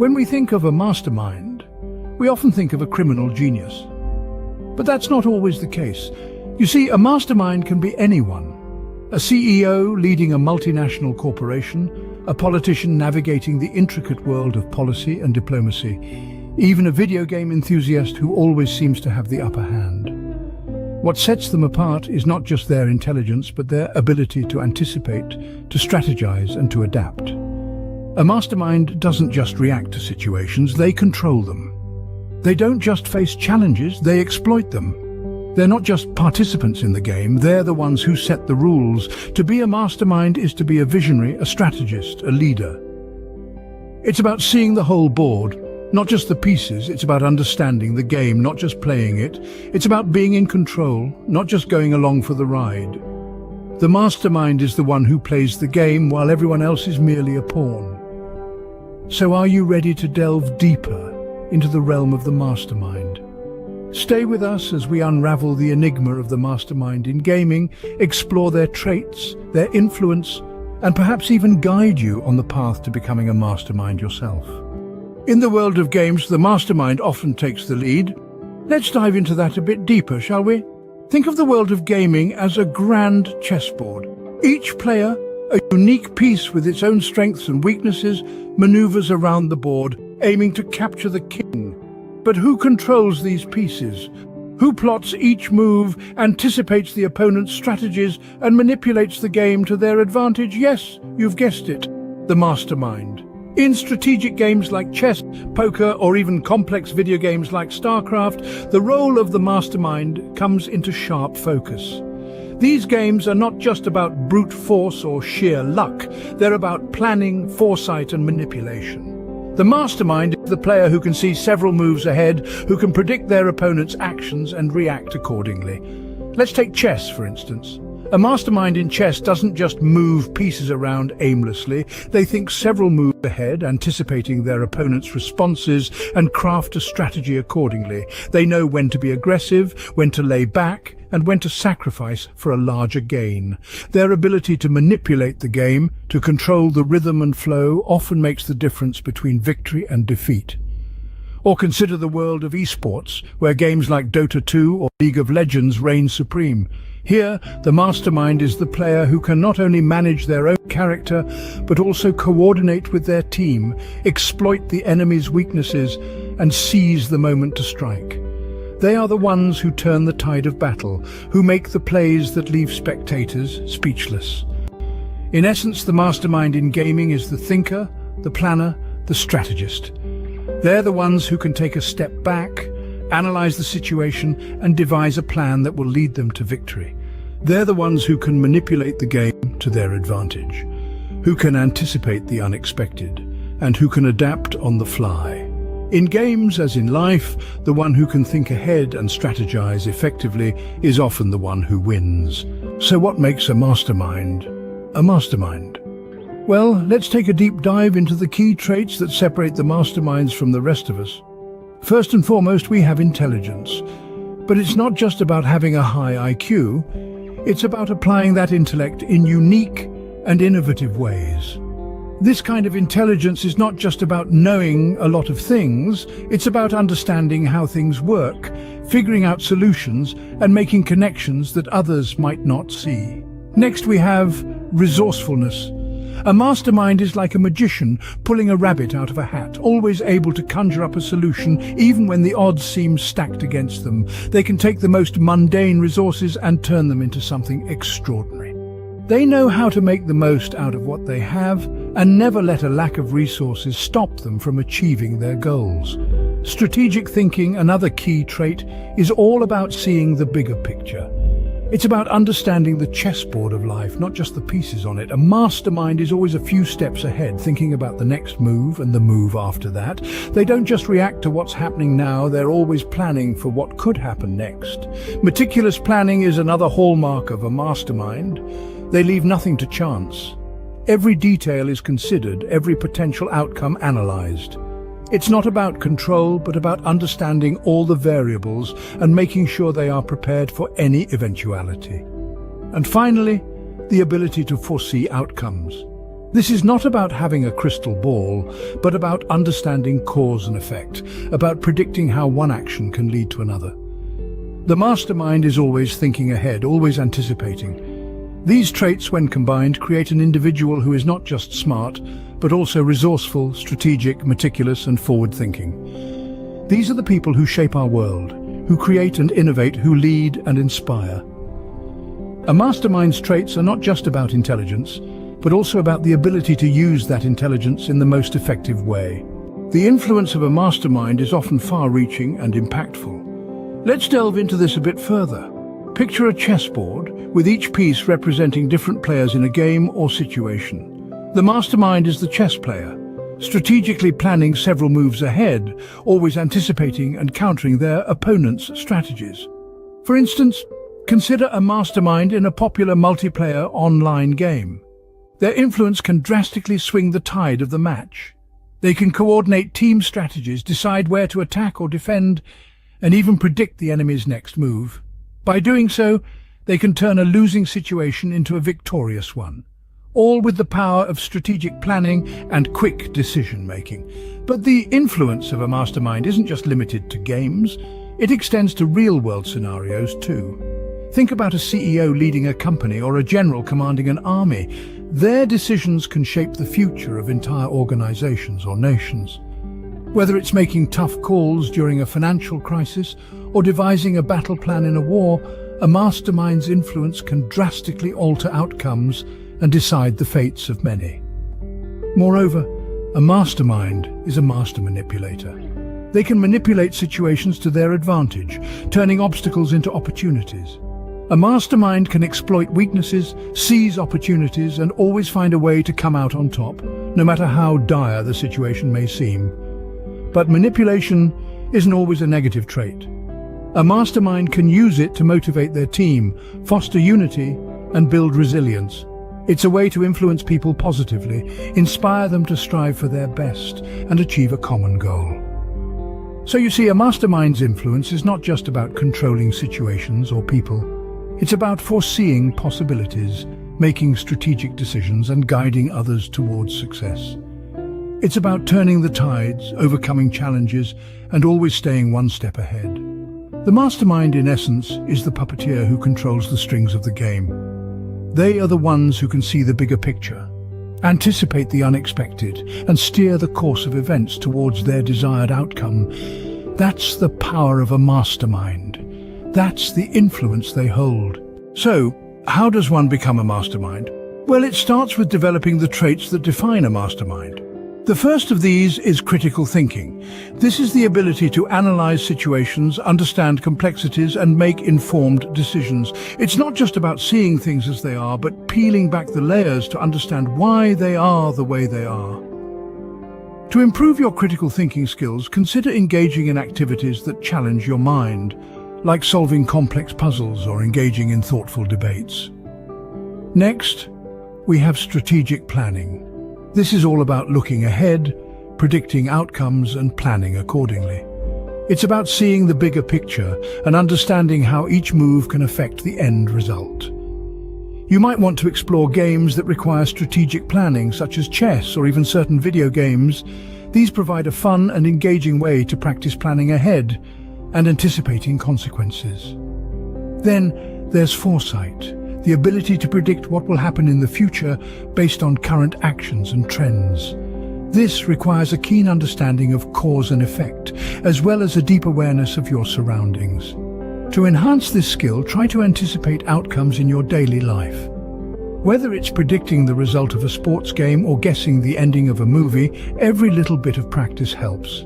When we think of a mastermind, we often think of a criminal genius. But that's not always the case. You see, a mastermind can be anyone. A CEO leading a multinational corporation, a politician navigating the intricate world of policy and diplomacy, even a video game enthusiast who always seems to have the upper hand. What sets them apart is not just their intelligence, but their ability to anticipate, to strategize, and to adapt. A mastermind doesn't just react to situations, they control them. They don't just face challenges, they exploit them. They're not just participants in the game, they're the ones who set the rules. To be a mastermind is to be a visionary, a strategist, a leader. It's about seeing the whole board, not just the pieces. It's about understanding the game, not just playing it. It's about being in control, not just going along for the ride. The mastermind is the one who plays the game while everyone else is merely a pawn. So are you ready to delve deeper into the realm of the mastermind? Stay with us as we unravel the enigma of the mastermind in gaming, explore their traits, their influence, and perhaps even guide you on the path to becoming a mastermind yourself. In the world of games, the mastermind often takes the lead. Let's dive into that a bit deeper, shall we? Think of the world of gaming as a grand chessboard. Each player, a unique piece with its own strengths and weaknesses, maneuvers around the board, aiming to capture the king. But who controls these pieces? Who plots each move, anticipates the opponent's strategies, and manipulates the game to their advantage? Yes, you've guessed it, the mastermind. In strategic games like chess, poker, or even complex video games like StarCraft, the role of the mastermind comes into sharp focus. These games are not just about brute force or sheer luck, they're about planning, foresight, and manipulation. The mastermind is the player who can see several moves ahead, who can predict their opponent's actions and react accordingly. Let's take chess, for instance. A mastermind in chess doesn't just move pieces around aimlessly. They think several moves ahead, anticipating their opponent's responses, and craft a strategy accordingly. They know when to be aggressive, when to lay back, and when to sacrifice for a larger gain. Their ability to manipulate the game, to control the rhythm and flow, often makes the difference between victory and defeat. Or consider the world of esports, where games like Dota 2 or League of Legends reign supreme. Here, the mastermind is the player who can not only manage their own character, but also coordinate with their team, exploit the enemy's weaknesses, and seize the moment to strike. They are the ones who turn the tide of battle, who make the plays that leave spectators speechless. In essence, the mastermind in gaming is the thinker, the planner, the strategist. They're the ones who can take a step back, analyze the situation, and devise a plan that will lead them to victory. They're the ones who can manipulate the game to their advantage, who can anticipate the unexpected, and who can adapt on the fly. In games, as in life, the one who can think ahead and strategize effectively is often the one who wins. So what makes a mastermind a mastermind? Well, let's take a deep dive into the key traits that separate the masterminds from the rest of us. First and foremost, we have intelligence. But it's not just about having a high IQ, it's about applying that intellect in unique and innovative ways. This kind of intelligence is not just about knowing a lot of things, it's about understanding how things work, figuring out solutions, and making connections that others might not see. Next, we have resourcefulness. A mastermind is like a magician pulling a rabbit out of a hat, always able to conjure up a solution even when the odds seem stacked against them. They can take the most mundane resources and turn them into something extraordinary. They know how to make the most out of what they have and never let a lack of resources stop them from achieving their goals. Strategic thinking, another key trait, is all about seeing the bigger picture. It's about understanding the chessboard of life, not just the pieces on it. A mastermind is always a few steps ahead, thinking about the next move and the move after that. They don't just react to what's happening now, they're always planning for what could happen next. Meticulous planning is another hallmark of a mastermind. They leave nothing to chance. Every detail is considered, every potential outcome analyzed. It's not about control, but about understanding all the variables and making sure they are prepared for any eventuality. And finally, the ability to foresee outcomes. This is not about having a crystal ball, but about understanding cause and effect, about predicting how one action can lead to another. The mastermind is always thinking ahead, always anticipating. These traits, when combined, create an individual who is not just smart, but also resourceful, strategic, meticulous, and forward-thinking. These are the people who shape our world, who create and innovate, who lead and inspire. A mastermind's traits are not just about intelligence, but also about the ability to use that intelligence in the most effective way. The influence of a mastermind is often far-reaching and impactful. Let's delve into this a bit further. Picture a chessboard, with each piece representing different players in a game or situation. The mastermind is the chess player, strategically planning several moves ahead, always anticipating and countering their opponent's strategies. For instance, consider a mastermind in a popular multiplayer online game. Their influence can drastically swing the tide of the match. They can coordinate team strategies, decide where to attack or defend, and even predict the enemy's next move. By doing so, they can turn a losing situation into a victorious one, all with the power of strategic planning and quick decision-making. But the influence of a mastermind isn't just limited to games, it extends to real-world scenarios too. Think about a CEO leading a company or a general commanding an army. Their decisions can shape the future of entire organizations or nations. Whether it's making tough calls during a financial crisis or devising a battle plan in a war, a mastermind's influence can drastically alter outcomes and decide the fates of many. Moreover, a mastermind is a master manipulator. They can manipulate situations to their advantage, turning obstacles into opportunities. A mastermind can exploit weaknesses, seize opportunities, and always find a way to come out on top, no matter how dire the situation may seem. But manipulation isn't always a negative trait. A mastermind can use it to motivate their team, foster unity, and build resilience. It's a way to influence people positively, inspire them to strive for their best, and achieve a common goal. So you see, a mastermind's influence is not just about controlling situations or people. It's about foreseeing possibilities, making strategic decisions, and guiding others towards success. It's about turning the tides, overcoming challenges, and always staying one step ahead. The mastermind, in essence, is the puppeteer who controls the strings of the game. They are the ones who can see the bigger picture, anticipate the unexpected, and steer the course of events towards their desired outcome. That's the power of a mastermind. That's the influence they hold. So, how does one become a mastermind? Well, it starts with developing the traits that define a mastermind. The first of these is critical thinking. This is the ability to analyze situations, understand complexities, and make informed decisions. It's not just about seeing things as they are, but peeling back the layers to understand why they are the way they are. To improve your critical thinking skills, consider engaging in activities that challenge your mind, like solving complex puzzles or engaging in thoughtful debates. Next, we have strategic planning. This is all about looking ahead, predicting outcomes, and planning accordingly. It's about seeing the bigger picture and understanding how each move can affect the end result. You might want to explore games that require strategic planning, such as chess or even certain video games. These provide a fun and engaging way to practice planning ahead and anticipating consequences. Then there's foresight, the ability to predict what will happen in the future based on current actions and trends. This requires a keen understanding of cause and effect, as well as a deep awareness of your surroundings. To enhance this skill, try to anticipate outcomes in your daily life. Whether it's predicting the result of a sports game or guessing the ending of a movie, every little bit of practice helps.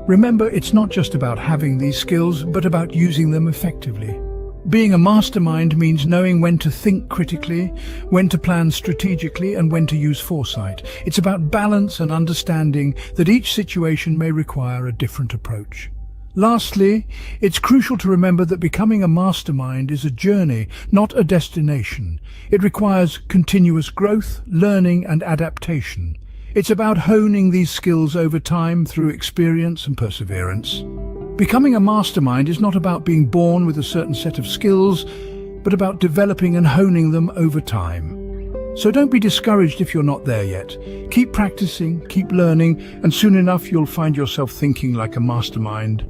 Remember, it's not just about having these skills, but about using them effectively. Being a mastermind means knowing when to think critically, when to plan strategically, and when to use foresight. It's about balance and understanding that each situation may require a different approach. Lastly, it's crucial to remember that becoming a mastermind is a journey, not a destination. It requires continuous growth, learning, and adaptation. It's about honing these skills over time through experience and perseverance. Becoming a mastermind is not about being born with a certain set of skills, but about developing and honing them over time. So don't be discouraged if you're not there yet. Keep practicing, keep learning, and soon enough you'll find yourself thinking like a mastermind.